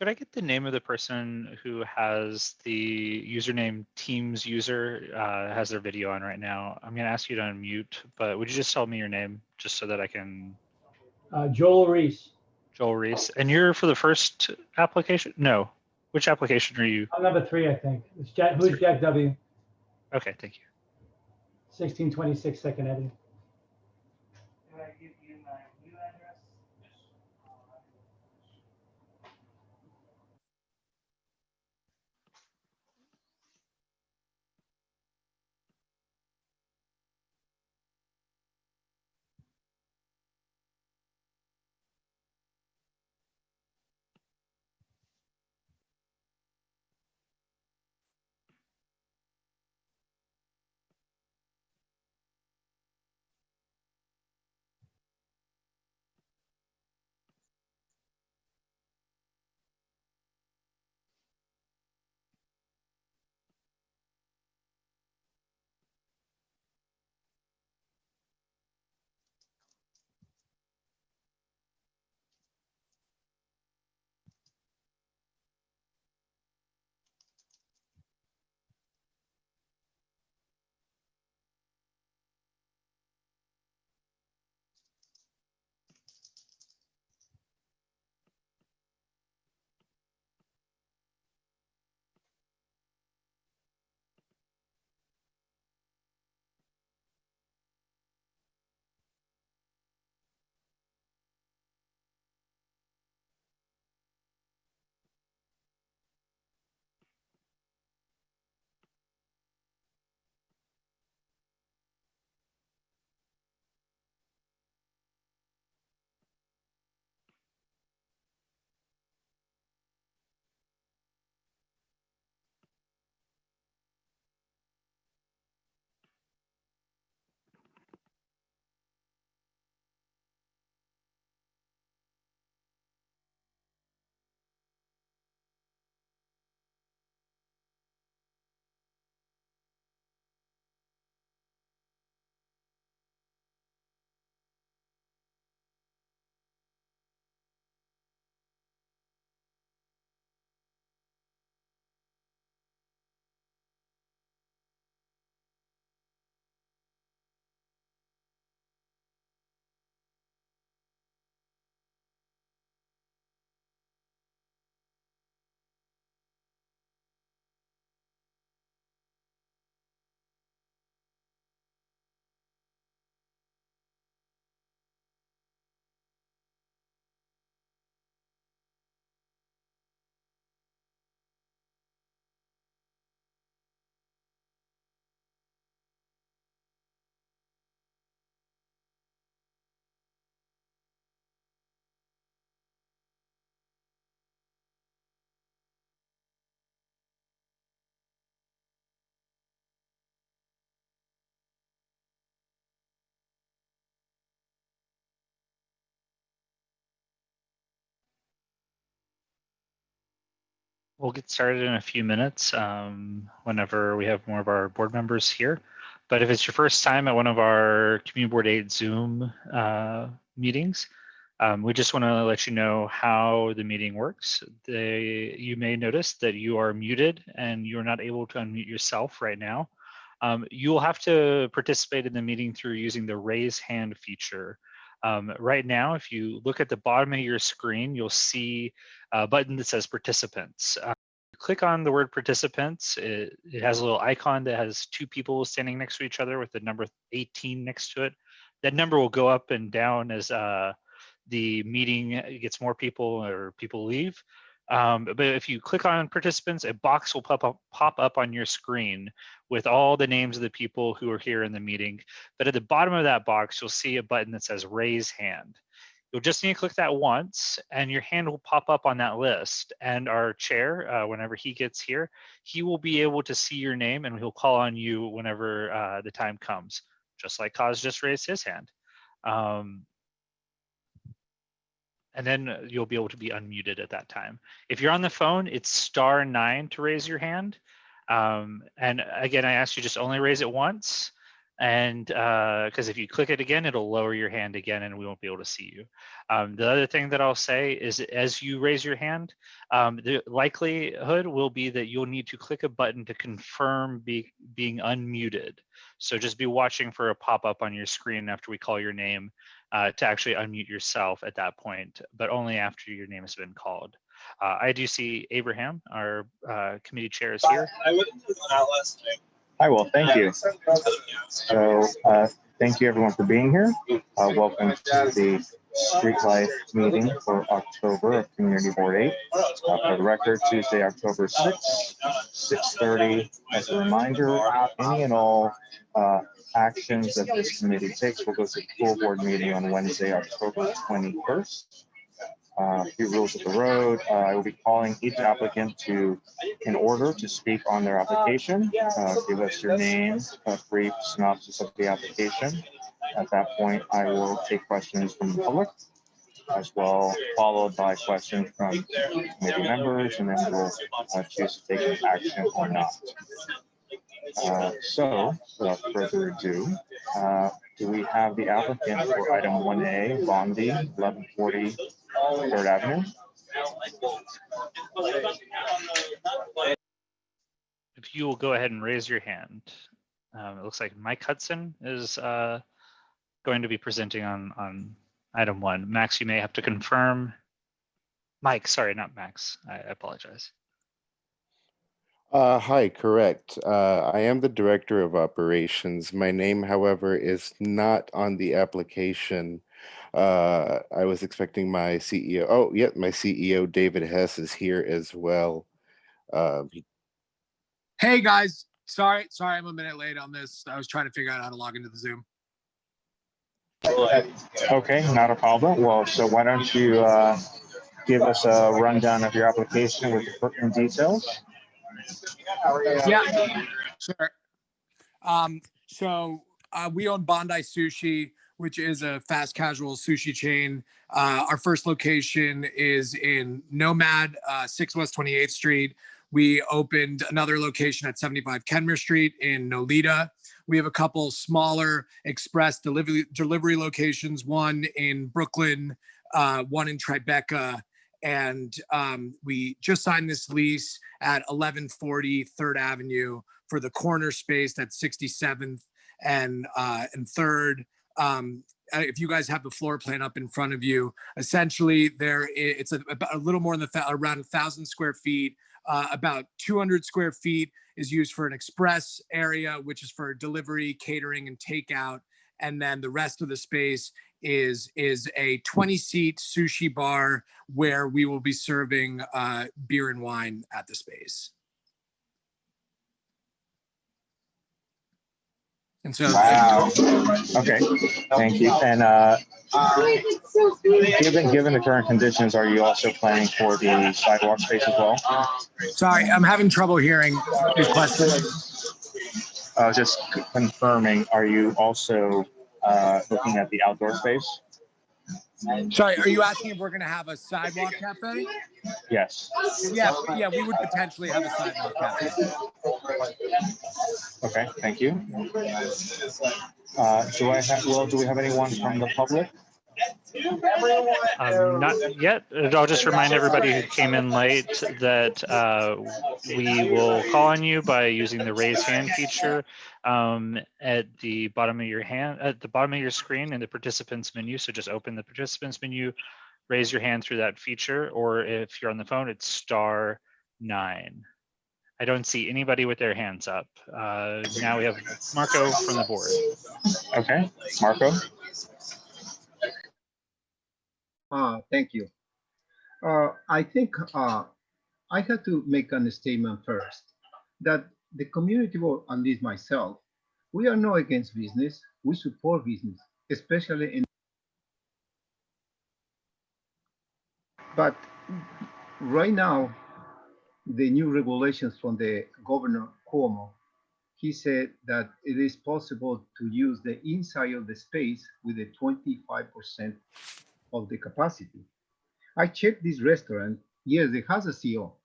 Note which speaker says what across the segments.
Speaker 1: Could I get the name of the person who has the username Teams user, has their video on right now? I'm going to ask you to unmute, but would you just tell me your name just so that I can?
Speaker 2: Joel Reese.
Speaker 1: Joel Reese. And you're for the first application? No. Which application are you?
Speaker 2: I'm number 3, I think. It's Jack, who's Jack W?
Speaker 1: Okay, thank you.
Speaker 2: 1626 Second Avenue.
Speaker 3: Can I give you my new address?
Speaker 1: We'll get started in a few minutes whenever we have more of our board members here. But if it's your first time at one of our Community Board 8 Zoom meetings, we just want to let you know how the meeting works. You may notice that you are muted and you're not able to unmute yourself right now. You will have to participate in the meeting through using the raise hand feature. Right now, if you look at the bottom of your screen, you'll see a button that says participants. Click on the word participants. It has a little icon that has 2 people standing next to each other with the number 18 next to it. That number will go up and down as the meeting gets more people or people leave. But if you click on participants, a box will pop up on your screen with all the names of the people who are here in the meeting. But at the bottom of that box, you'll see a button that says raise hand. You'll just need to click that once and your hand will pop up on that list. And our chair, whenever he gets here, he will be able to see your name and he'll call on you whenever the time comes, just like Kaz just raised his hand. And then you'll be able to be unmuted at that time. If you're on the phone, it's *9 to raise your hand. And again, I ask you just only raise it once. And because if you click it again, it'll lower your hand again and we won't be able to see you. The other thing that I'll say is as you raise your hand, the likelihood will be that you'll need to click a button to confirm being unmuted. So just be watching for a pop-up on your screen after we call your name to actually unmute yourself at that point, but only after your name has been called. I do see Abraham, our committee chair, is here.
Speaker 4: I would have put one out last night.
Speaker 5: Hi, well, thank you. So, thank you everyone for being here. Welcome to the Street Life meeting for October of Community Board 8. For the record, Tuesday, October 6th, 6:30. As a reminder, any and all actions that this committee takes will go to the full board meeting on Wednesday, October 21st. A few rules of the road. I will be calling each applicant in order to speak on their application. Give us your name, a brief synopsis of the application. At that point, I will take questions from the public as well, followed by questions from committee members, and then we'll choose to take action or not. So, without further ado, do we have the applicant for item 1A, Bondi, 1140 3rd Avenue?
Speaker 1: If you will go ahead and raise your hand. It looks like Mike Hudson is going to be presenting on item 1. Max, you may have to confirm. Mike, sorry, not Max. I apologize.
Speaker 6: Hi, correct. I am the Director of Operations. My name, however, is not on the application. I was expecting my CEO. Oh, yeah, my CEO, David Hess, is here as well.
Speaker 7: Hey guys, sorry, I'm a minute late on this. I was trying to figure out how to log into the Zoom.
Speaker 5: Okay, not a problem. Well, so why don't you give us a rundown of your application with the pertinent details?
Speaker 7: Yeah, sure. So we own Bondi Sushi, which is a fast casual sushi chain. Our first location is in Nomad, 6 West 28th Street. We opened another location at 75 Kenmare Street in Nolita. We have a couple smaller express delivery locations, one in Brooklyn, one in Tribeca. And we just signed this lease at 1140 3rd Avenue for the corner space at 67th and 3rd. If you guys have the floor plan up in front of you, essentially it's a little more than around 1,000 square feet. About 200 square feet is used for an express area, which is for delivery, catering, and takeout. And then the rest of the space is a 20-seat sushi bar where we will be serving beer and wine at the space. And so,
Speaker 5: wow. Okay, thank you. And given the current conditions, are you also planning for the sidewalk space as well?
Speaker 7: sorry, I'm having trouble hearing your question.
Speaker 5: Just confirming, are you also looking at the outdoor space?
Speaker 7: Sorry, are you asking if we're going to have a sidewalk cafe?
Speaker 5: Yes.
Speaker 7: Yeah, we would potentially have a sidewalk cafe.
Speaker 5: Okay, thank you. Do we have anyone from the public?
Speaker 1: Not yet. I'll just remind everybody who came in late that we will call on you by using the raise hand feature at the bottom of your screen in the participants menu. So just open the participants menu, raise your hand through that feature, or if you're on the phone, it's *9. I don't see anybody with their hands up. Now we have Marco from the board.
Speaker 5: Okay, Marco.
Speaker 8: Thank you. I think I have to make a statement first that the community board, and this myself, we are not against business. We support business, especially in. But right now, the new regulations from the Governor Cuomo, he said that it is possible to use the inside of the space with a 25% of the capacity. I checked this restaurant. Yes, it has a CO,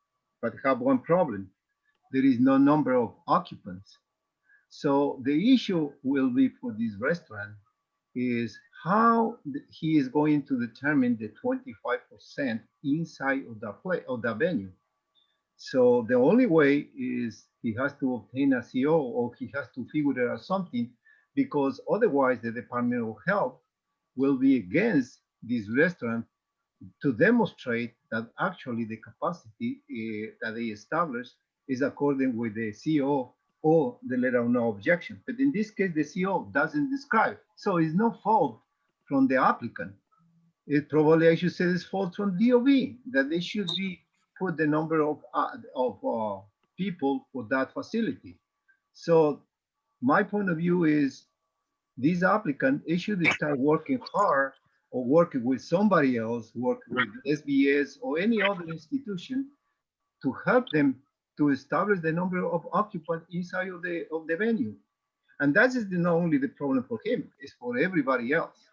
Speaker 8: but it have one problem. There is no number of occupants. So the issue will be for this restaurant is how he is going to determine the 25% inside of the play of the venue. So the only way is he has to obtain a CO or he has to figure out something, because otherwise the Department of Health will be against this restaurant to demonstrate that actually the capacity that they established is according with the CO or the letter of no objection. But in this case, the CO doesn't describe. So it's no fault from the applicant. It probably, I should say, is fault from DOB, that they should be put the number of people for that facility. So my point of view is this applicant, it should start working hard or working with somebody else, work with SBS or any other institution to help them to establish the number of occupants inside of the venue. And that is not only the problem for him, it's for everybody else.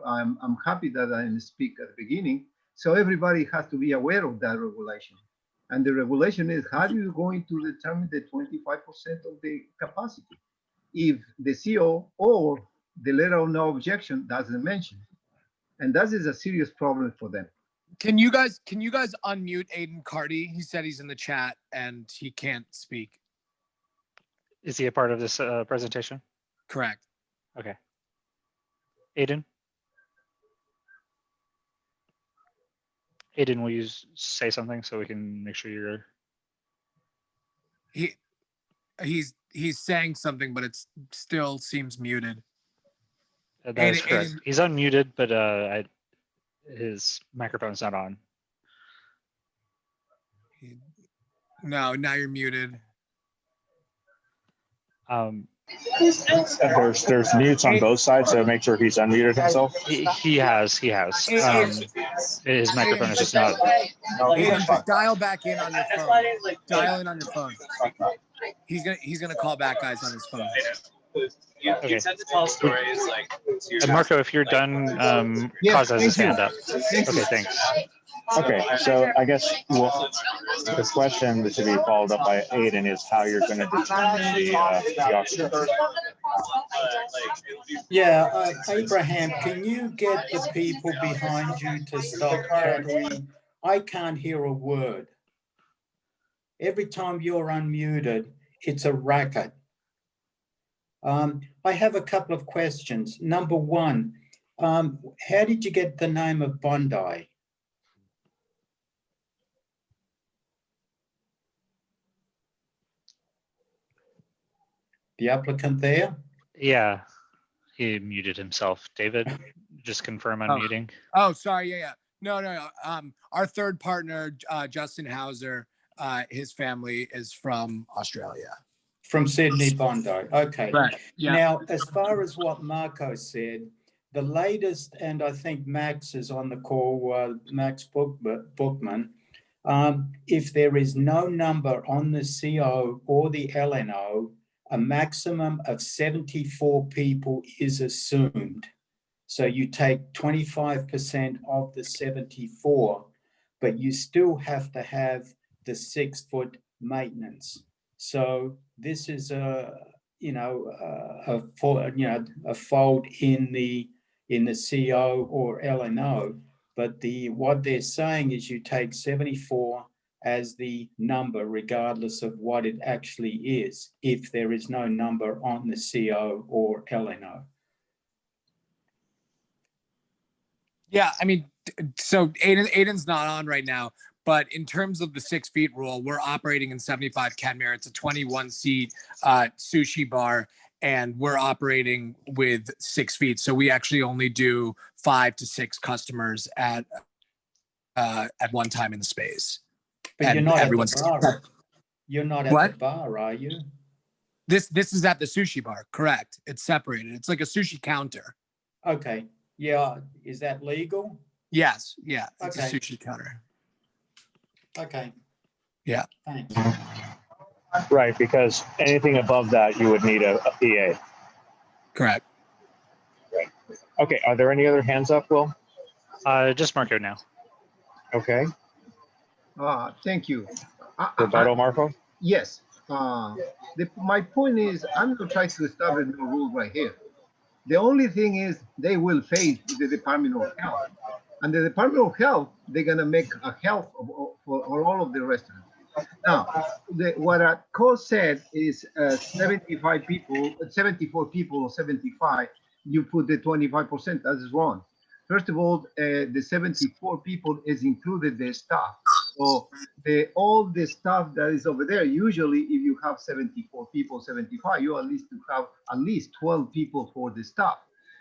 Speaker 8: I'm happy that I speak at the beginning. So everybody has to be aware of that regulation. And the regulation is how are you going to determine the 25% of the capacity if the CO or the letter of no objection doesn't mention? And that is a serious problem for them.
Speaker 7: Can you guys unmute Aiden Carty? He said he's in the chat and he can't speak.
Speaker 1: Is he a part of this presentation?
Speaker 7: Correct.
Speaker 1: Okay. Aiden? Aiden, will you say something so we can make sure you're...
Speaker 7: He's saying something, but it still seems muted.
Speaker 1: That is correct.
Speaker 7: Aiden,
Speaker 1: He's unmuted, but his microphone's not on.
Speaker 7: No, now you're muted.
Speaker 5: There's mutes on both sides, so make sure he's unmuted himself.
Speaker 1: He has. His microphone is just not.
Speaker 7: Aiden, just dial back in on your phone. Dial in on your phone. He's gonna call back guys on his phone.
Speaker 1: Okay.
Speaker 4: You tend to tell stories like.
Speaker 1: And Marco, if you're done, Cause has his hand up. Okay, thanks.
Speaker 5: Okay, so I guess the question that should be followed up by Aiden is how you're going to determine the occupants.
Speaker 9: Yeah, Abraham, can you get the people behind you to stop chattering? I can't hear a word. Every time you're unmuted, it's a racket. I have a couple of questions. Number one, how did you get the name of Bondi? The applicant there?
Speaker 1: Yeah, he muted himself. David, just confirm unmuting.
Speaker 7: Oh, sorry. Yeah. No. Our third partner, Justin Hauser, his family is from Australia.
Speaker 9: From Sydney, Bondi. Okay.
Speaker 7: Right. Yeah.
Speaker 9: Now, as far as what Marco said, the latest, and I think Max is on the call, Max Bookman, if there is no number on the CO or the LNO, a maximum of 74 people is assumed. So you take 25% of the 74, but you still have to have the 6-foot maintenance. So this is a fold in the CO or LNO, but what they're saying is you take 74 as the number, regardless of what it actually is, if there is no number on the CO or LNO.
Speaker 7: Yeah, I mean, so Aiden's not on right now, but in terms of the 6 feet rule, we're operating in 75 Kenmare. It's a 21-seat sushi bar, and we're operating with 6 feet. So we actually only do 5 to 6 customers at one time in the space.
Speaker 9: But
Speaker 7: and
Speaker 9: you're not
Speaker 7: everyone's
Speaker 9: at the bar. You're not at
Speaker 7: What?
Speaker 9: the bar, are you?
Speaker 7: This is at the sushi bar, correct? It's separated. It's like a sushi counter.
Speaker 9: Okay. Yeah. Is that legal?
Speaker 7: Yes. Yeah. It's
Speaker 9: Okay.
Speaker 7: a sushi counter.
Speaker 9: Okay.
Speaker 7: Yeah.
Speaker 9: Thanks.
Speaker 5: Right, because anything above that, you would need a PA.
Speaker 7: Correct.
Speaker 5: Okay, are there any other hands up, Will?
Speaker 1: Just Marco now.
Speaker 5: Okay,
Speaker 8: Thank you.
Speaker 5: rebuttal, Marco?
Speaker 8: Yes, My point is, I'm not trying to establish no rule right here. The only thing is they will face the Department of Health. And the Department of Health, they're going to make a health for all of the restaurants. Now, what a code said is 75 people, 74 people or 75, you put the 25%, that is wrong. First of all, the 74 people is included the staff. So all the staff that is over there, usually if you have 74 people, 75, you at least have at least 12 people for the staff.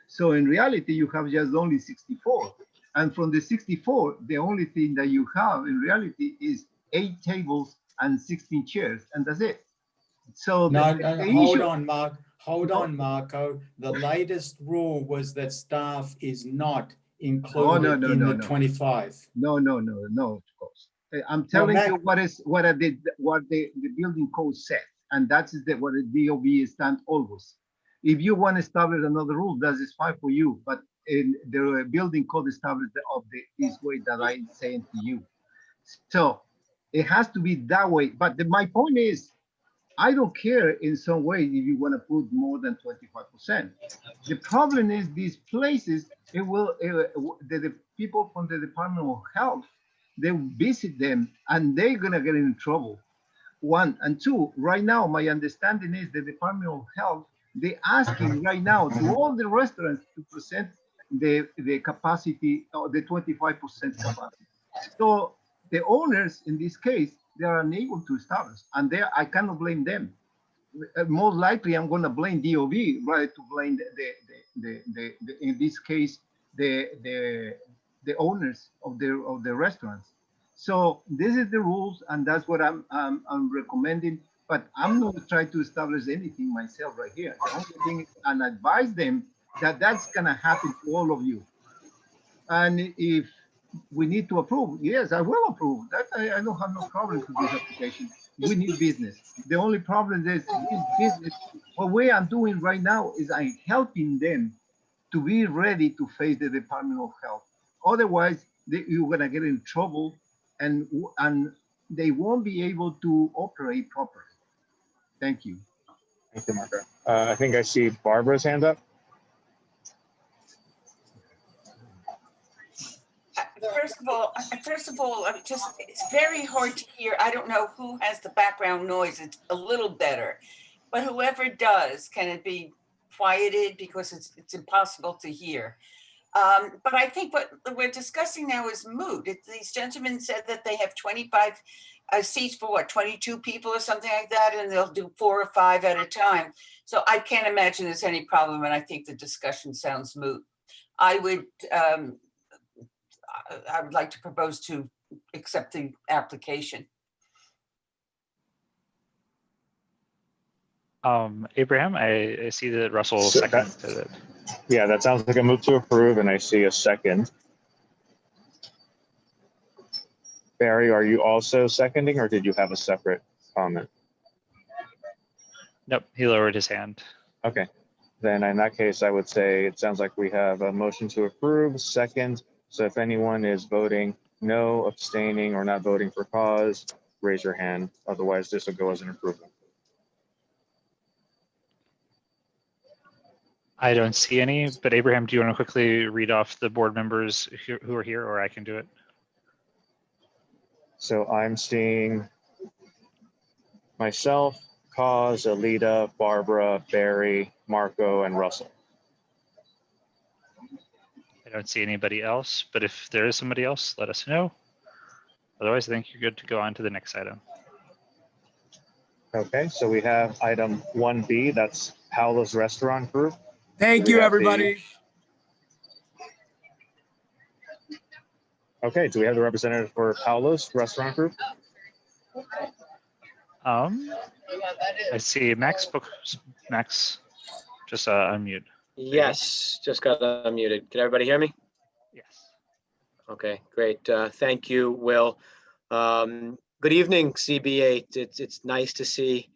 Speaker 8: So in reality, you have just only 64. And from the 64, the only thing that you have in reality is 8 tables and 16 chairs, and that's it. So
Speaker 9: No,
Speaker 8: the
Speaker 9: hold
Speaker 8: issue,
Speaker 9: on, Mark. Hold on, Marco. The latest rule was that staff is not included in the 25.
Speaker 8: No, of course. I'm
Speaker 9: Well,
Speaker 8: telling
Speaker 9: Mac-
Speaker 8: you what the building code said, and that is what the DOB stands always. If you want to establish another rule, that is fine for you, but in the building code established this way that I'm saying to you. So it has to be that way. But my point is, I don't care in some way if you want to put more than 25%. The problem is these places, the people from the Department of Health, they visit them and they're gonna get in trouble. One and two, right now, my understanding is the Department of Health, they're asking right now to all the restaurants to present the capacity or the 25% capacity. So the owners in this case, they are unable to establish, and I cannot blame them. Most likely, I'm going to blame DOV, rather to blame in this case the owners of the restaurants. So this is the rules, and that's what I'm recommending. But I'm not trying to establish anything myself right here. The only thing is, and advise them that that's going to happen to all of you. And if we need to approve, yes, I will approve. That I don't have no problem with this application. We need business. The only problem is this business. What we are doing right now is I'm helping them to be ready to face the Department of Health. Otherwise, you're gonna get in trouble, and they won't be able to operate properly. Thank you.
Speaker 5: Thank you, Marco. I think I see Barbara's hand up.
Speaker 10: First of all, it's very hard to hear. I don't know who has the background noise. It's a little better, but whoever does, can it be quieted because it's impossible to hear. But I think what we're discussing now is moot. These gentlemen said that they have 25 seats for 22 people or something like that, and they'll do 4 or 5 at a time. So I can't imagine there's any problem, and I think the discussion sounds moot. I would like to propose to accept the application.
Speaker 1: Abraham, I see that Russell seconded it.
Speaker 5: Yeah, that sounds like a move to approve, and I see a second. Barry, are you also seconding, or did you have a separate comment?
Speaker 1: Nope, he lowered his hand.
Speaker 5: Okay, then in that case, I would say it sounds like we have a motion to approve, second. So if anyone is voting no, abstaining, or not voting for cause, raise your hand. Otherwise, this will go as an approval.
Speaker 1: I don't see any, but Abraham, do you want to quickly read off the board members who are here, or I can do it?
Speaker 5: So I'm seeing myself, Cause, Alita, Barbara, Barry, Marco, and Russell.
Speaker 1: I don't see anybody else, but if there is somebody else, let us know. Otherwise, I think you're good to go on to the next item.
Speaker 5: Okay, so we have item 1B, that's Paolo's Restaurant Group.
Speaker 7: Thank you, everybody.
Speaker 5: Okay, do we have the representative for Paolo's Restaurant Group?
Speaker 1: I see Max, just unmute.
Speaker 11: Yes, just got unmuted. Can everybody hear me?
Speaker 1: Yes.
Speaker 11: Okay, great. Thank you, Will. Good evening, CB8. It's nice to see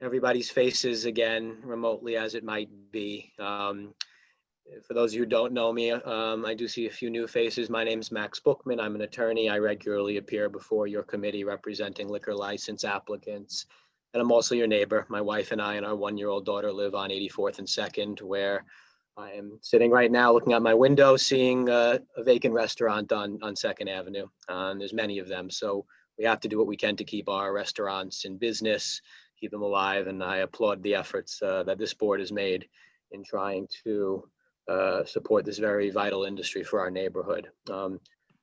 Speaker 11: everybody's faces again, remotely as it might be. For those of you who don't know me, I do see a few new faces. My name is Max Bookman. I'm an attorney. I regularly appear before your committee representing liquor license applicants And I'm also your neighbor. My wife and I and our 1-year-old daughter live on 84th and 2nd, where I am sitting right now looking out my window, seeing a vacant restaurant on 2nd Avenue. There's many of them. So we have to do what we can to keep our restaurants in business, keep them alive. And I applaud the efforts that this board has made in trying to support this very vital industry for our neighborhood.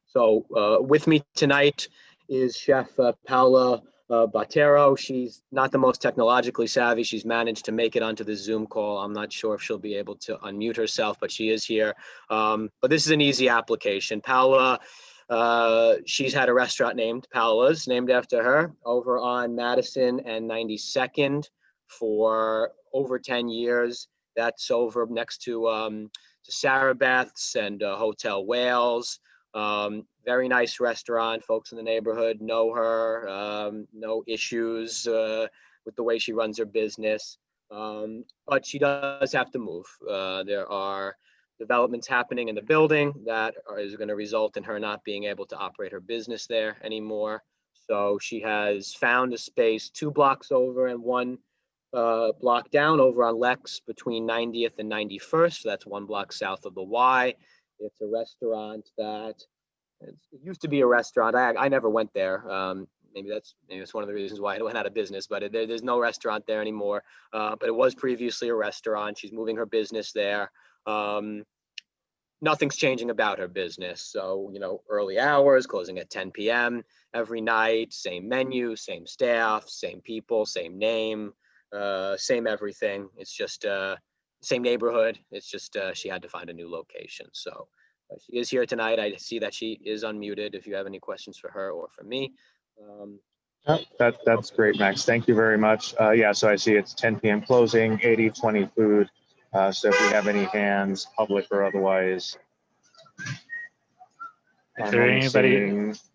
Speaker 11: So with me tonight is Chef Paula Botero. She's not the most technologically savvy. She's managed to make it onto the Zoom call. I'm not sure if she'll be able to unmute herself, but she is here. But this is an easy application. Paula, she's had a restaurant named Paola's, named after her, over on Madison and 92nd for over 10 years. That's over next to Sarah Beth's and Hotel Wales. Very nice restaurant. Folks in the neighborhood know her. No issues with the way she runs her business. But she does have to move. There are developments happening in the building that is going to result in her not being able to operate her business there anymore. So she has found a space 2 blocks over and 1 block down over on Lex between 90th and 91st. So that's 1 block south of the Y. It's a restaurant that it used to be a restaurant. I never went there. Maybe that's one of the reasons why it went out of business, but there's no restaurant there anymore. But it was previously a restaurant. She's moving her business there. Nothing's changing about her business. So, early hours, closing at 10 p.m. every night, same menu, same staff, same people, same name, same everything. It's just same neighborhood. It's just she had to find a new location. So she is here tonight. I see that she is unmuted. If you have any questions for her or for me.
Speaker 5: That's great, Max. Thank you very much. Yeah, so I see it's 10 p.m. closing, 80/20 food. So if we have any hands, public or otherwise.
Speaker 1: If there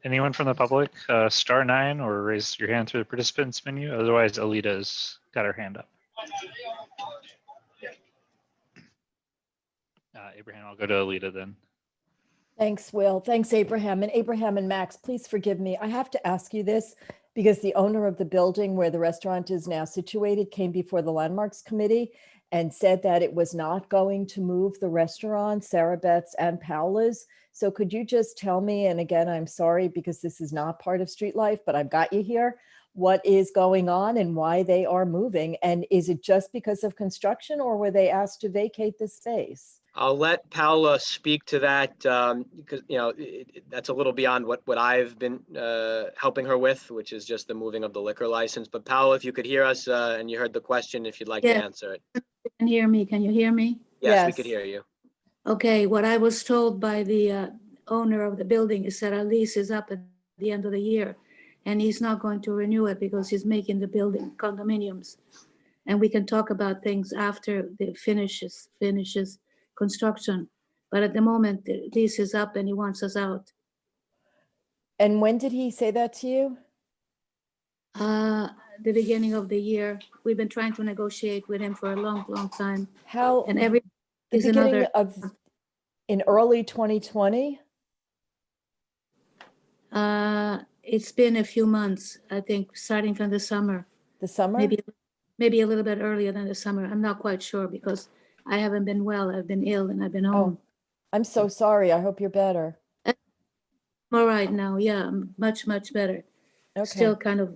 Speaker 1: anyone from the public, *9 or raise your hand through the participants menu. Otherwise, Alita's got her hand up. Abraham, I'll go to Alita then.
Speaker 12: Thanks, Will. Thanks, Abraham. And Abraham and Max, please forgive me. I have to ask you this because the owner of the building where the restaurant is now situated came before the Landmarks Committee and said that it was not going to move the restaurant, Sarah Beth's and Paola's. So could you just tell me, and again, I'm sorry because this is not part of Street Life, but I've got you here, what is going on and why they are moving? And is it just because of construction or were they asked to vacate the space?
Speaker 11: I'll let Paula speak to that because, that's a little beyond what I've been helping her with, which is just the moving of the liquor license. But Paula, if you could hear us and you heard the question, if you'd like to answer it.
Speaker 13: You can hear me. Can you hear me?
Speaker 11: Yes, we could hear you.
Speaker 13: Okay, what I was told by the owner of the building is that our lease is up at the end of the year and he's not going to renew it because he's making the building condominiums. And we can talk about things after the finishes construction. But at the moment, the lease is up and he wants us out.
Speaker 12: And when did he say that to you?
Speaker 13: The beginning of the year. We've been trying to negotiate with him for a long, long time.
Speaker 12: How?
Speaker 13: And every
Speaker 12: the
Speaker 13: is
Speaker 12: beginning
Speaker 13: another
Speaker 12: of in early 2020?
Speaker 13: It's been a few months, I think, starting from the summer.
Speaker 12: The summer?
Speaker 13: Maybe a little bit earlier than the summer. I'm not quite sure because I haven't been well. I've been ill and I've been home.
Speaker 12: Oh, I'm so sorry. I hope you're better.
Speaker 13: I'm all right now. Yeah, I'm much, much better.
Speaker 12: Okay.
Speaker 13: Still kind of,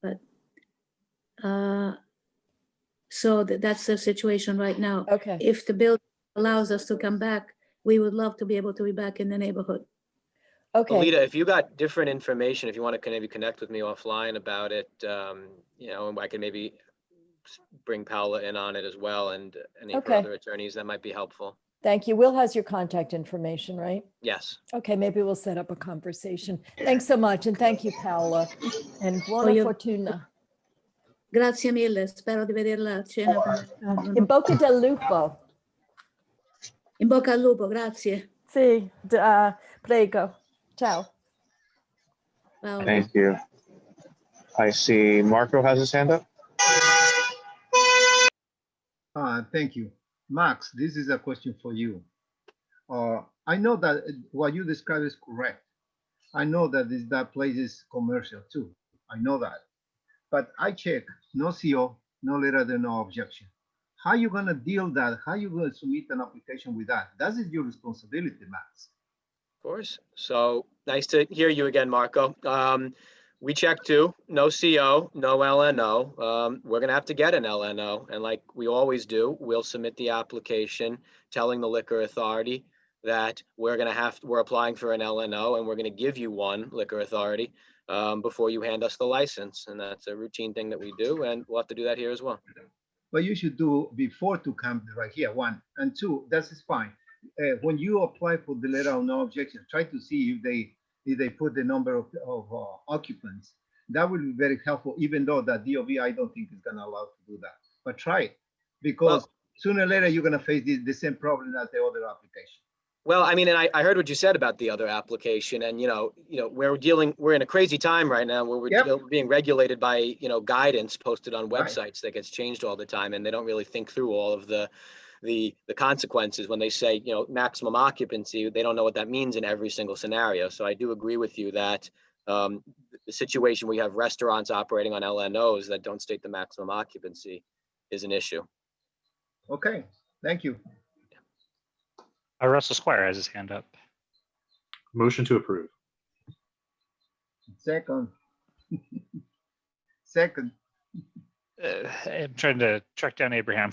Speaker 13: but so that's the situation right now.
Speaker 12: Okay.
Speaker 13: If the building allows us to come back, we would love to be able to be back in the neighborhood.
Speaker 12: Okay.
Speaker 11: Alita, if you got different information, if you want to maybe connect with me offline about it, and I can maybe bring Paula in on it as well and any of her other attorneys, that might be helpful.
Speaker 12: Thank you. Will has your contact information, right?
Speaker 11: Yes.
Speaker 12: Okay, maybe we'll set up a conversation. Thanks so much. And thank you, Paola. And buona fortuna.
Speaker 13: Grazie mille. Spero di vederla a cena.
Speaker 12: In bocca del lupo.
Speaker 13: In bocca al lupo, grazie.
Speaker 12: Sì, prego. Ciao.
Speaker 5: Thank you. I see Marco has his hand up.
Speaker 8: Thank you. Max, this is a question for you. I know that what you described is correct. I know that that place is commercial too. I know that. but I check, no CO, no letter of no objection. How you gonna deal that? How you gonna submit an application with that? That is your responsibility, Max.
Speaker 11: Of course. So nice to hear you again, Marco. We checked too, no CO, no LNO. We're gonna have to get an LNO, and like we always do, we'll submit the application telling the liquor authority that we're applying for an LNO and we're gonna give you one, liquor authority, before you hand us the license. And that's a routine thing that we do, and we'll have to do that here as well.
Speaker 8: But you should do before to come right here, one. And two, that is fine. When you apply for the letter of no objection, try to see if they put the number of occupants. That will be very helpful, even though that DOB, I don't think is gonna allow to do that. But try it, because sooner or later, you're gonna face the same problem as the other application.
Speaker 11: Well, I mean, and I heard what you said about the other application, and we're in a crazy time right now where we're being regulated by guidance posted on websites that gets changed all the time, and they don't really think through all of the consequences when they say maximum occupancy. They don't know what that means in every single scenario. So I do agree with you that the situation we have restaurants operating on LNOs that don't state the maximum occupancy is an issue.
Speaker 8: Okay, thank you.
Speaker 1: Russell Squire has his hand up.
Speaker 14: Motion to approve.
Speaker 8: Second. Second.
Speaker 1: I'm trying to track down Abraham.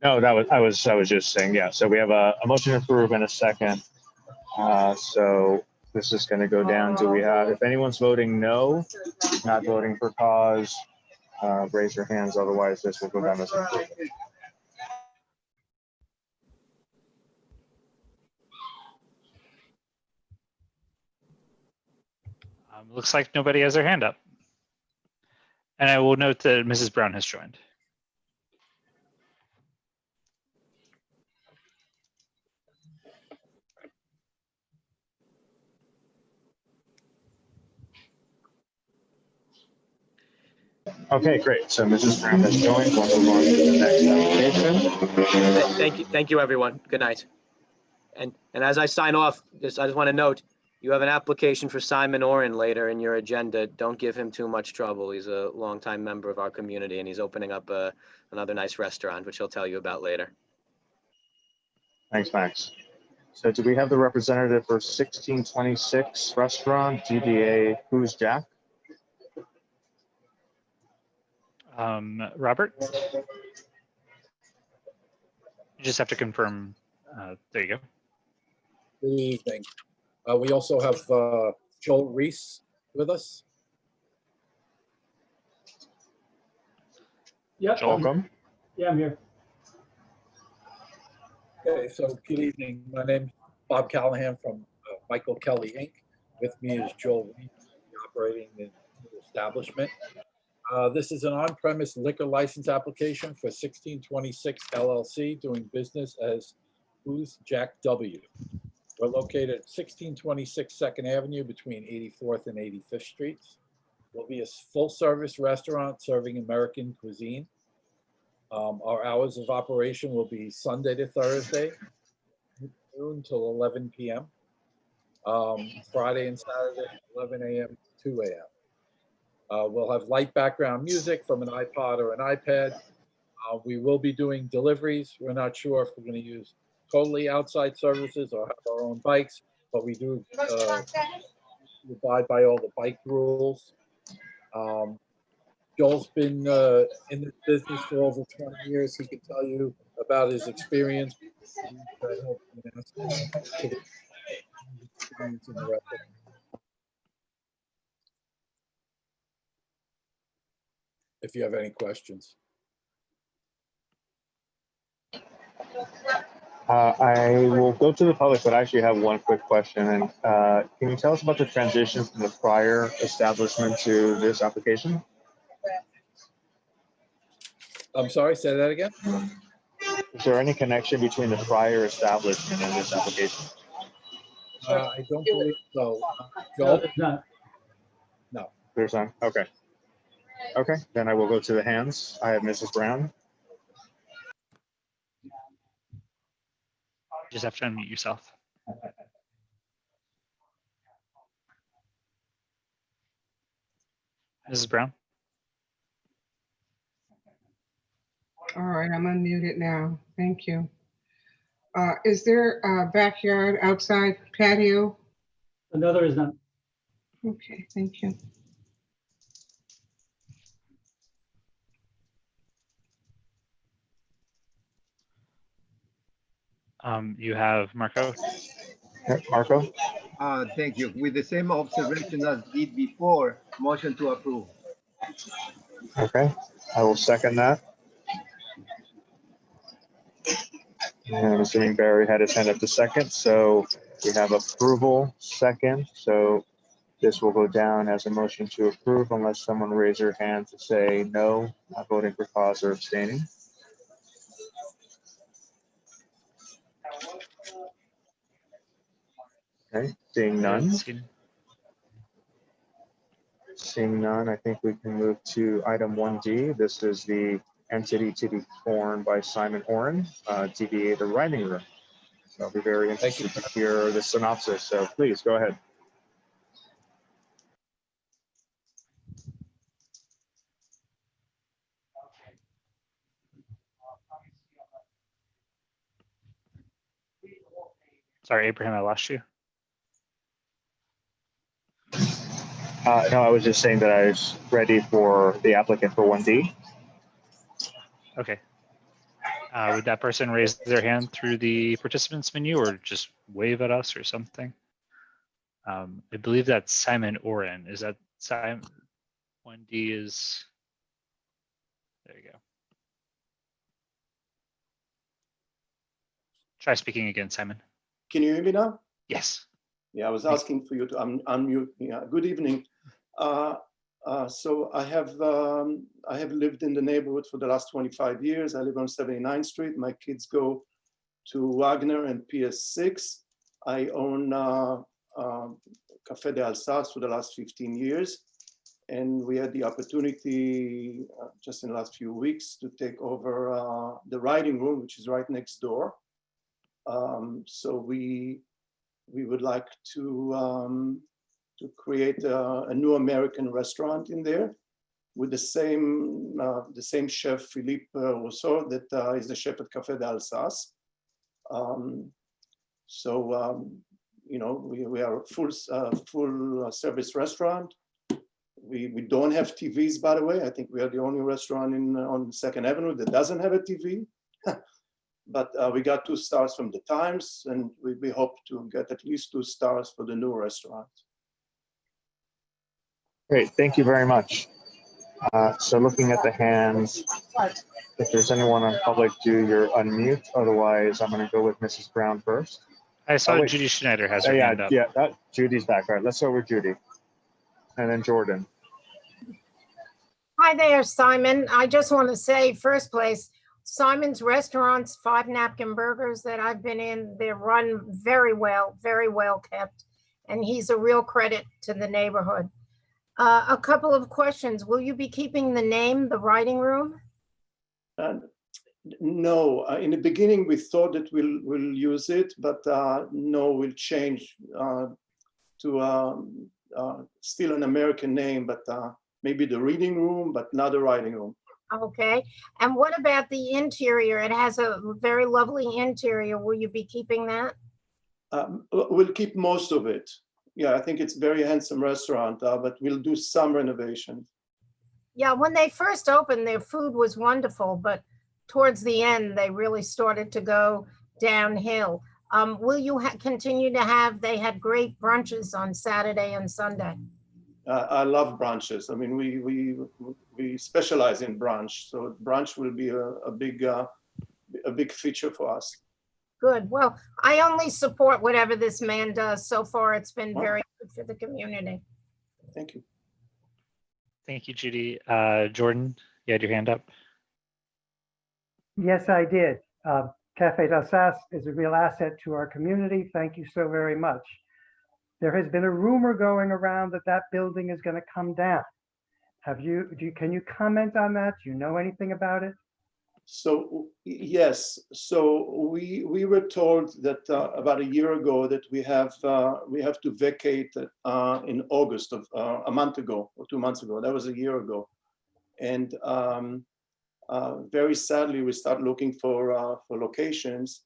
Speaker 5: No, I was just saying, yeah. So we have a motion to approve and a second. So this is going to go down. Do we have, if anyone's voting no, not voting for cause, raise your hands. Otherwise, this will go down as approved.
Speaker 1: Looks like nobody has their hand up. And I will note that Mrs. Brown has joined.
Speaker 5: Okay, great. So Mrs. Brown has joined. We'll move on to the next application.
Speaker 11: Thank you, everyone. Good night. And as I sign off, I just want to note, you have an application for Simon Oren later in your agenda. Don't give him too much trouble. He's a longtime member of our community, and he's opening up another nice restaurant, which he'll tell you about later.
Speaker 5: Thanks, Max. So do we have the representative for 1626 restaurant, DBA Who's Jack?
Speaker 1: Robert? You just have to confirm. There you go.
Speaker 15: Good evening. We also have Joel Reese with us.
Speaker 2: Yep.
Speaker 5: Welcome.
Speaker 2: Yeah, I'm here.
Speaker 15: Okay, so good evening. My name is Bob Callahan from Michael Kelly Inc. With me is Joel Reese, operating the establishment. This is an on-premise liquor license application for 1626 LLC, doing business as Who's Jack W. We're located at 1626 2nd Avenue between 84th and 85th Streets. We'll be a full-service restaurant serving American cuisine. Our hours of operation will be Sunday to Thursday, noon till 11 p.m. Friday and Saturday, 11 a.m. to 2 a.m. We'll have light background music from an iPod or an iPad. We will be doing deliveries. We're not sure if we're going to use totally outside services or have our own bikes, but we do abide by all the bike rules. Joel's been in this business for over 20 years. He can tell you about his experience. If you have any questions.
Speaker 5: I will go to the public, but I actually have one quick question. And can you tell us about the transition from the prior establishment to this application?
Speaker 15: I'm sorry, say that again.
Speaker 5: Is there any connection between the prior establishment and this application?
Speaker 15: I don't believe so.
Speaker 2: No,
Speaker 15: Joel?
Speaker 2: there's not.
Speaker 15: No.
Speaker 5: There's none. Okay. Okay, then I will go to the hands. I have Mrs. Brown.
Speaker 1: You just have to unmute yourself. Mrs. Brown?
Speaker 16: All right, I'm unmuted now. Thank you. Is there a backyard outside patio?
Speaker 2: No, there is none.
Speaker 16: Okay, thank you.
Speaker 1: You have Marco.
Speaker 5: Marco?
Speaker 8: Thank you. With the same observation as did before, motion to approve.
Speaker 5: Okay, I will second that. And I'm assuming Barry had his hand up to second, so we have approval second. So this will go down as a motion to approve unless someone raise their hand to say no, not voting for cause or abstaining. Okay, seeing none. Seeing none, I think we can move to item 1D. This is the entity to be formed by Simon Oren, DBA The Writing Room. So I'll be very interested to hear the synopsis. So please go ahead.
Speaker 1: Sorry, Abraham, I lost you.
Speaker 5: No, I was just saying that I was ready for the applicant for 1D.
Speaker 1: Okay. Would that person raise their hand through the participants menu or just wave at us or something? I believe that's Simon Oren. Is that Simon? 1D is, there you go. Try speaking again, Simon.
Speaker 17: Can you hear me now?
Speaker 1: Yes.
Speaker 17: Yeah, I was asking for you to unmute me. Good evening. So I have lived in the neighborhood for the last 25 years. I live on 79th Street. My kids go to Wagner and PS6. I own Café de Alsace for the last 15 years. And we had the opportunity just in the last few weeks to take over the writing room, which is right next door. So we would like to create a new American restaurant in there with the same chef, Philippe Rousseau, that is the chef at Café de Alsace. You know, we are a full service restaurant. We don't have TVs, by the way. I think we are the only restaurant on 2nd Avenue that doesn't have a TV. But we got 2 stars from the Times, and we hope to get at least 2 stars for the new restaurant.
Speaker 5: Great, thank you very much. So looking at the hands, if there's anyone on public, do your unmute. Otherwise, I'm going to go with Mrs. Brown first.
Speaker 1: I saw Judy Schneider has her hand up.
Speaker 5: Yeah, Judy's back. All right, let's start with Judy. And then Jordan.
Speaker 18: Hi there, Simon. I just want to say, first place, Simon's Restaurants, 5 Napkin Burgers that I've been in, they're run very well kept. And he's a real credit to the neighborhood. A couple of questions. Will you be keeping the name, The Writing Room?
Speaker 17: No, in the beginning we thought that we'll use it, but no, we'll change to still an American name, but maybe The Reading Room, but not The Writing Room.
Speaker 18: Okay. And what about the interior? It has a very lovely interior. Will you be keeping that?
Speaker 17: We'll keep most of it. Yeah, I think it's a very handsome restaurant, but we'll do some renovation.
Speaker 18: Yeah, when they first opened, their food was wonderful, but towards the end, they really started to go downhill. Will you continue to have, they had great brunches on Saturday and Sunday.
Speaker 17: I love brunches. I mean, we specialize in brunch, so brunch will be a big feature for us.
Speaker 18: Good. Well, I only support whatever this man does. So far, it's been very good for the community.
Speaker 17: Thank you.
Speaker 1: Thank you, Judy. Jordan, you had your hand up.
Speaker 19: Yes, I did. Café d'Alsace is a real asset to our community. Thank you so very much. There has been a rumor going around that that building is going to come down. Can you comment on that? Do you know anything about it?
Speaker 17: So yes, so we were told that about a year ago that we have to vacate in August of a month ago or 2 months ago. That was a year ago, and very sadly we start looking for locations.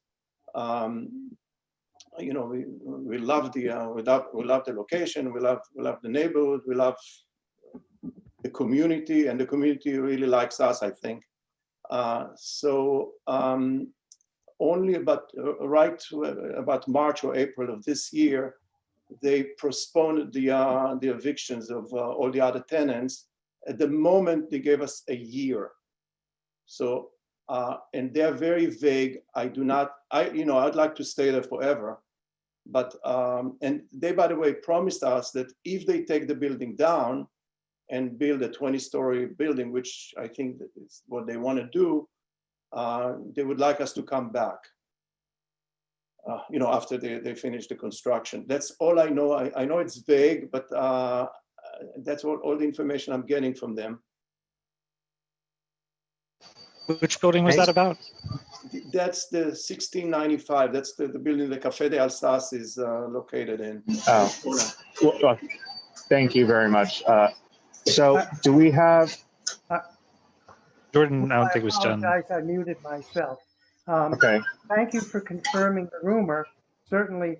Speaker 17: You know, we love the location, we love the neighborhood, we love the community, and the community really likes us, I think. So only about March or April of this year, they postponed the evictions of all the other tenants. At the moment, they gave us a year. So and they're very vague. I'd like to stay there forever. But and they, by the way, promised us that if they take the building down and build a 20-story building, which I think that is what they want to do, they would like us to come back, after they finish the construction. That's all I know. I know it's vague, but that's all the information I'm getting from them.
Speaker 1: Which building was that about?
Speaker 17: That's the 1695. That's the building the Café de Alsace is located in.
Speaker 5: Oh, well, thank you very much. So do we have?
Speaker 1: Jordan, I don't think it was done.
Speaker 19: I apologize, I muted myself.
Speaker 5: Okay.
Speaker 19: Thank you for confirming the rumor. Certainly,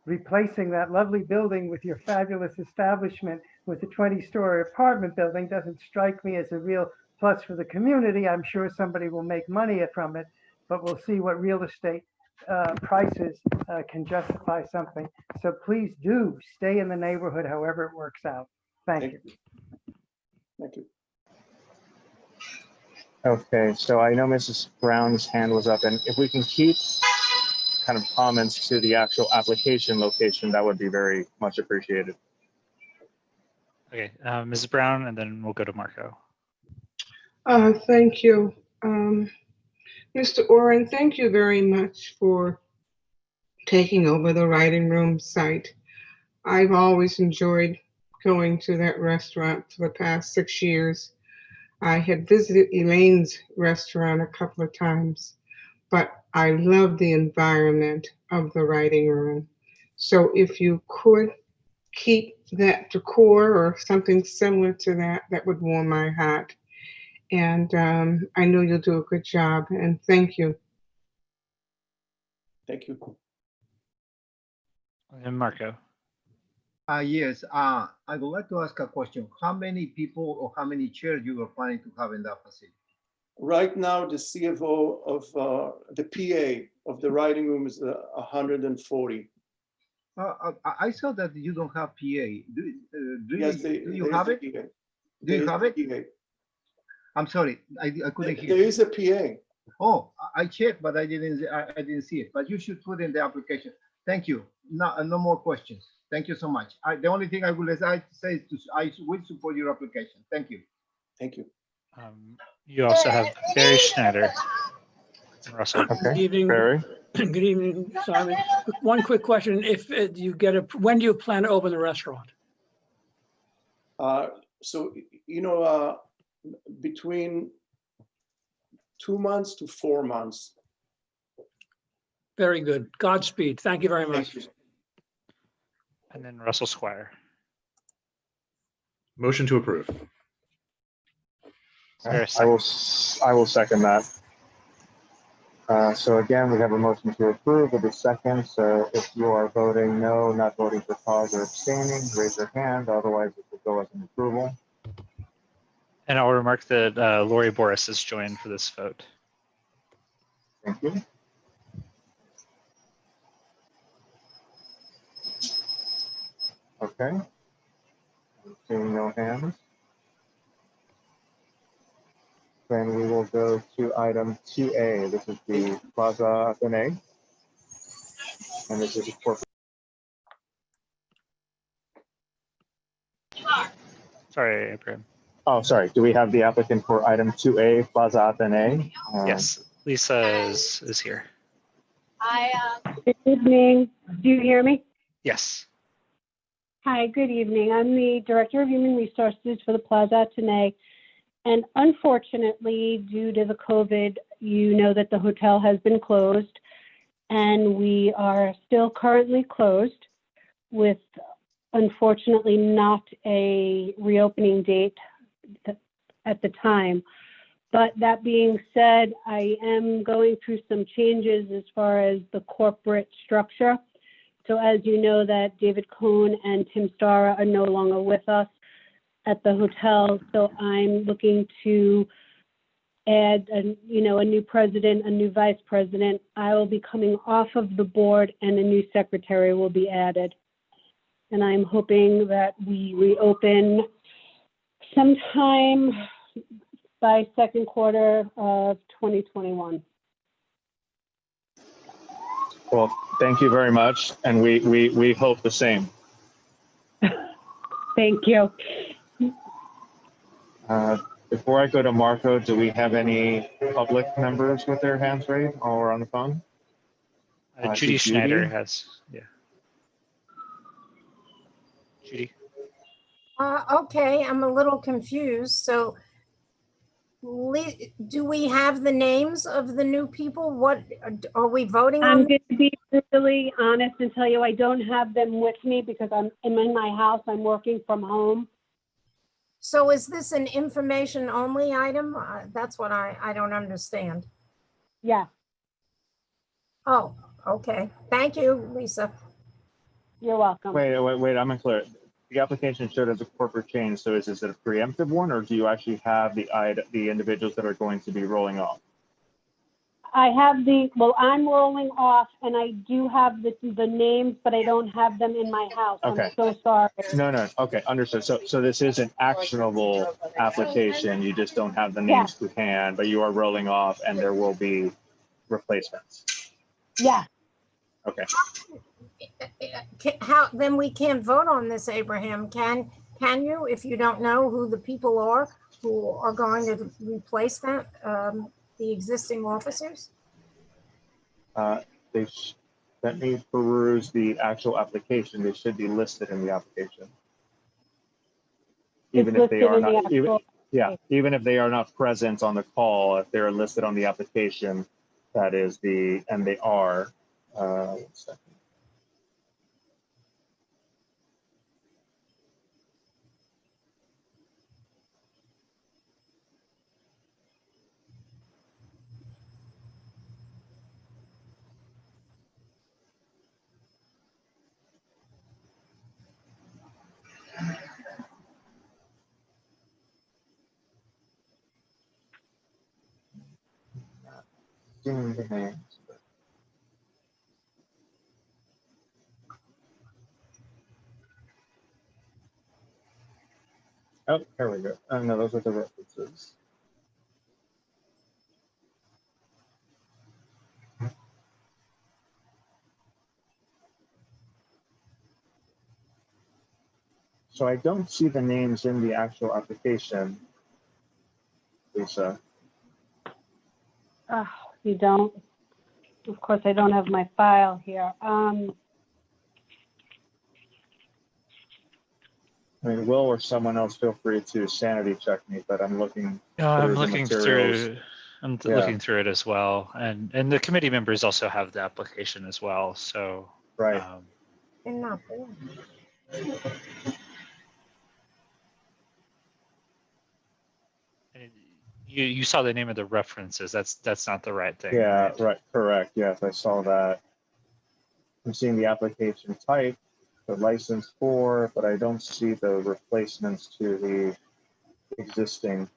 Speaker 19: replacing that lovely building with your fabulous establishment with a 20-story apartment building doesn't strike me as a real plus for the community. I'm sure somebody will make money from it, but we'll see what real estate prices can justify something. So please do stay in the neighborhood however it works out. Thank you.
Speaker 17: Thank you.
Speaker 5: Okay, so I know Mrs. Brown's hand was up, and if we can keep kind of comments to the actual application location, that would be very much appreciated.
Speaker 1: Okay, Mrs. Brown, and then we'll go to Marco.
Speaker 16: Thank you. Mr. Oren, thank you very much for taking over the writing room site. I've always enjoyed going to that restaurant for the past 6 years. I had visited Elaine's restaurant a couple of times, but I love the environment of the writing room. So if you could keep that decor or something similar to that, that would warm my heart. And I know you'll do a good job, and thank you.
Speaker 17: Thank you.
Speaker 1: And Marco.
Speaker 8: Yes, I would like to ask a question. How many people or how many chairs you were planning to have in that facility?
Speaker 17: Right now, the CFO of the PA of the writing room is 140.
Speaker 8: I saw that you don't have PA. Do
Speaker 17: Yes,
Speaker 8: you have it? Do you have it? I'm sorry, I couldn't hear.
Speaker 17: There is a PA.
Speaker 8: Oh, I checked, but I didn't see it. But you should put in the application. Thank you. No more questions. Thank you so much. The only thing I will say is I will support your application. Thank you.
Speaker 17: Thank you.
Speaker 1: You also have Barry Schneider. Russell.
Speaker 5: Okay.
Speaker 20: Good evening.
Speaker 5: Barry.
Speaker 20: Good evening, Simon. One quick question: if you get when do you plan to open the restaurant?
Speaker 17: So between 2 months to 4 months.
Speaker 20: Very good. Godspeed. Thank you very much.
Speaker 17: Thank you.
Speaker 1: And then Russell Squire.
Speaker 14: Motion to approve.
Speaker 5: I will second that. So again, we have a motion to approve with a second. So if you are voting no, not voting for pause or abstaining, raise your hand. Otherwise, it will go as an approval.
Speaker 1: And I'll remark that Lori Boris has joined for this vote.
Speaker 5: Thank you. Okay. Seeing no hands. Then we will go to item 2A. This is the Plaza Athene. And this is for.
Speaker 1: Sorry, Abraham.
Speaker 5: Oh, sorry. Do we have the applicant for item 2A, Plaza Athene?
Speaker 1: Yes, Lisa is here.
Speaker 21: Good evening. Do you hear me?
Speaker 1: Yes.
Speaker 21: Hi, good evening. I'm the Director of Human Resources for the Plaza Athene, And unfortunately, due to the COVID, you know that the hotel has been closed, and we are still currently closed with, unfortunately, not a reopening date at the time. But that being said, I am going through some changes as far as the corporate structure. So as you know, that David Cohn and Tim Starra are no longer with us at the hotel. So I'm looking to add a new president, a new vice president. I will be coming off of the board and a new secretary will be added. And I'm hoping that we reopen sometime by second quarter of 2021.
Speaker 5: Well, thank you very much, and we hope the same.
Speaker 21: Thank you.
Speaker 5: Before I go to Marco, do we have any public members with their hands raised while we're on the phone?
Speaker 1: Judy Schneider has, yeah. Judy.
Speaker 18: Okay, I'm a little confused. So do we have the names of the new people? What are we voting on?
Speaker 21: I'm going to be really honest and tell you I don't have them with me because I'm in my house. I'm working from home.
Speaker 18: So is this an information only item? That's what I don't understand.
Speaker 21: Yeah.
Speaker 18: Oh, okay. Thank you, Lisa.
Speaker 21: You're welcome.
Speaker 5: Wait, I'm unclear. The application showed as a corporate change, so is it a preemptive one, or do you actually have the individuals that are going to be rolling off?
Speaker 21: I have I'm rolling off, and I do have the names, but I don't have them in my house.
Speaker 5: Okay.
Speaker 21: I'm so sorry.
Speaker 5: No. Okay, understood. So this is an actionable application. You just don't have the names to hand, but you are rolling off, and there will be replacements.
Speaker 21: Yeah.
Speaker 5: Okay.
Speaker 18: How then we can't vote on this, Abraham? Can you, if you don't know who the people are who are going to replace that the existing officers?
Speaker 5: Let me peruse the actual application. They should be listed in the application, even if they are not. Even if they are not present on the call, if they're listed on the application, that is and they are. 1 second. Seeing the names. Oh, here we go. Oh, no, those are the references. So I don't see the names in the actual application, Lisa.
Speaker 21: Oh, you don't? Of course, I don't have my file here.
Speaker 5: I mean, Will or someone else, feel free to sanity check me, but I'm looking.
Speaker 1: I'm looking through. I'm looking through it as well, and the committee members also have the application as well. So
Speaker 5: right.
Speaker 18: They're not there.
Speaker 1: You saw the name of the references. That's not the right thing.
Speaker 5: Yeah, right. Correct. Yes, I saw that. I'm seeing the application type, the license for, but I don't see the replacements to the existing.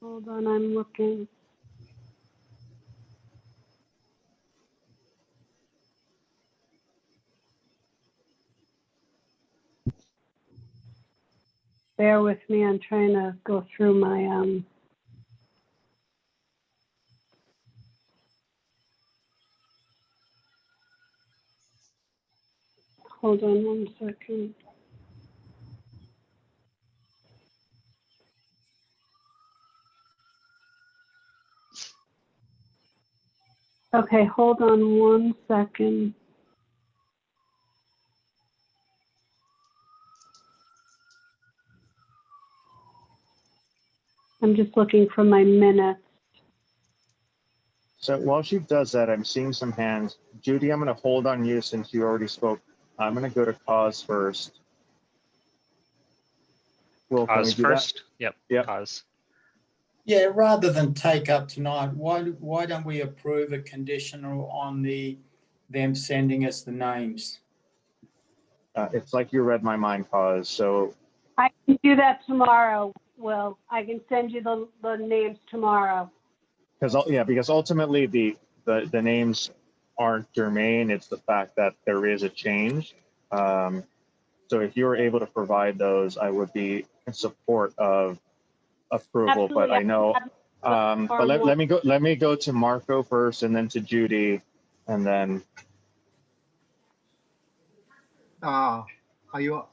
Speaker 21: Hold on, I'm looking. Bear with me, I'm trying to go through my hold on 1 second. Okay, hold on 1 second. I'm just looking for my minutes.
Speaker 5: So while she does that, I'm seeing some hands. Judy, I'm going to hold on you since you already spoke. I'm going to go to cause first. Will, can we
Speaker 1: Cause
Speaker 5: do
Speaker 1: first?
Speaker 5: that?
Speaker 1: Yep. Cause.
Speaker 9: Yeah, rather than take up tonight, why don't we approve a conditional on them sending us the names?
Speaker 5: It's like you read my mind, cause. So
Speaker 21: I can do that tomorrow, Will. I can send you the names tomorrow.
Speaker 5: because ultimately the names aren't germane. It's the fact that there is a change. So if you were able to provide those, I would be in support of approval.
Speaker 21: Absolutely.
Speaker 5: But I know, but let me go to Marco first, and then to Judy, and then.
Speaker 8: Are you?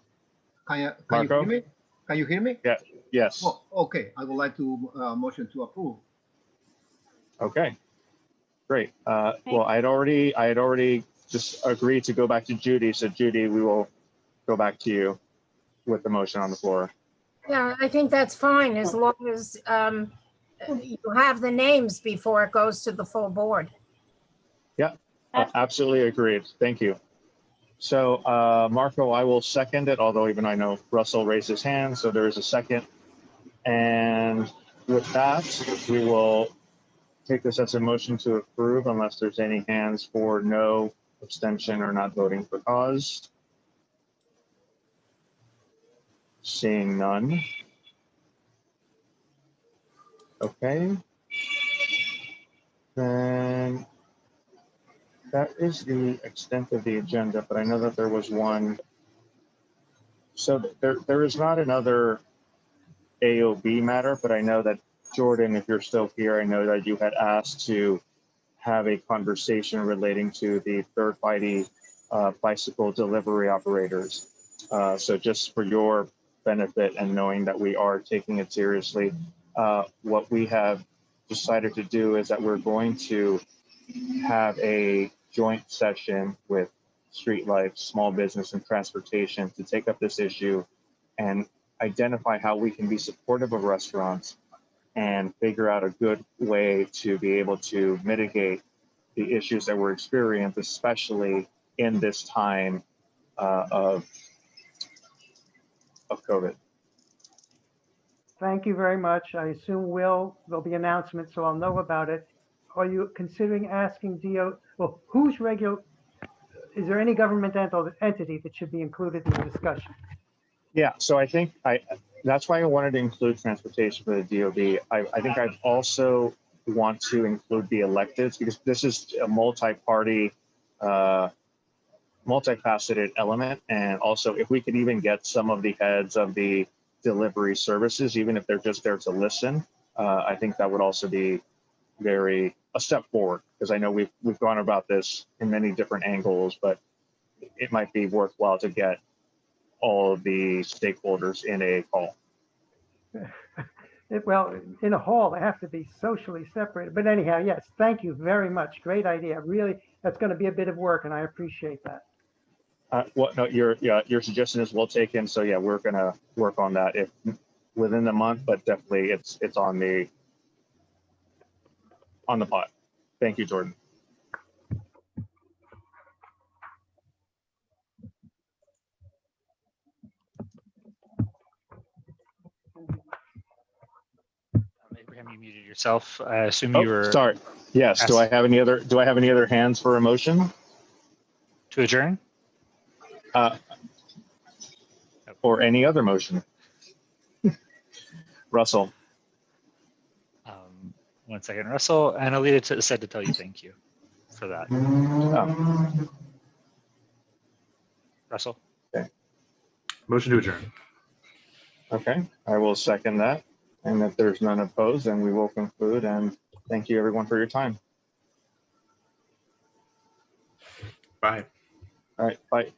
Speaker 8: Can you
Speaker 5: Marco?
Speaker 8: hear me? Can you hear me?
Speaker 5: Yeah. Yes.
Speaker 8: Oh, okay. I would like to motion to approve.
Speaker 5: Okay. Great. Well, I had already just agreed to go back to Judy. So Judy, we will go back to you with the motion on the floor.
Speaker 18: Yeah, I think that's fine as long as you have the names before it goes to the full board.
Speaker 5: Yeah, absolutely agreed. Thank you. So Marco, I will second it, although even I know Russell raised his hand, so there is a second. And with that, we will take this as a motion to approve unless there's any hands for no, abstention, or not voting for cause. Seeing none. Okay. Then that is the extent of the agenda, but I know that there was one. So there is not another AOB matter, but I know that Jordan, if you're still here, I know that you had asked to have a conversation relating to the third-party bicycle delivery operators. So just for your benefit and knowing that we are taking it seriously, what we have decided to do is that we're going to have a joint session with Street Life, Small Business, and Transportation to take up this issue and identify how we can be supportive of restaurants and figure out a good way to be able to mitigate the issues that we're experiencing, especially in this time of COVID.
Speaker 19: Thank you very much. I assume there'll be announcements, so I'll know about it. Are you considering asking well, is there any governmental entity that should be included in the discussion?
Speaker 5: Yeah, so I think that's why I wanted to include transportation for the DOB. I think I'd also want to include the electeds because this is a multi-party, multifaceted element. And also if we could even get some of the heads of the delivery services, even if they're just there to listen, I think that would also be a step forward, because I know we've gone about this in many different angles, but it might be worthwhile to get all of the stakeholders in a call.
Speaker 19: Well, in a hall, they have to be socially separated. But anyhow, yes, thank you very much. Great idea. Really, that's going to be a bit of work, and I appreciate that.
Speaker 5: No, your suggestion is well taken. So yeah, we're going to work on that if within the month, but definitely it's on the pot. Thank you, Jordan.
Speaker 1: Abraham, you muted yourself. I assume you were.
Speaker 5: Sorry. Yes. Do I have any other hands for a motion
Speaker 1: to adjourn?
Speaker 5: Or any other motion? Russell.
Speaker 1: 1 second, Russell. And Alita said to tell you thank you for that.
Speaker 5: Oh.
Speaker 1: Russell.
Speaker 5: Okay.
Speaker 14: Motion to adjourn.
Speaker 5: Okay, I will second that. And if there's none opposed, then we will conclude. And thank you everyone for your time.
Speaker 14: Bye.
Speaker 5: All right, bye.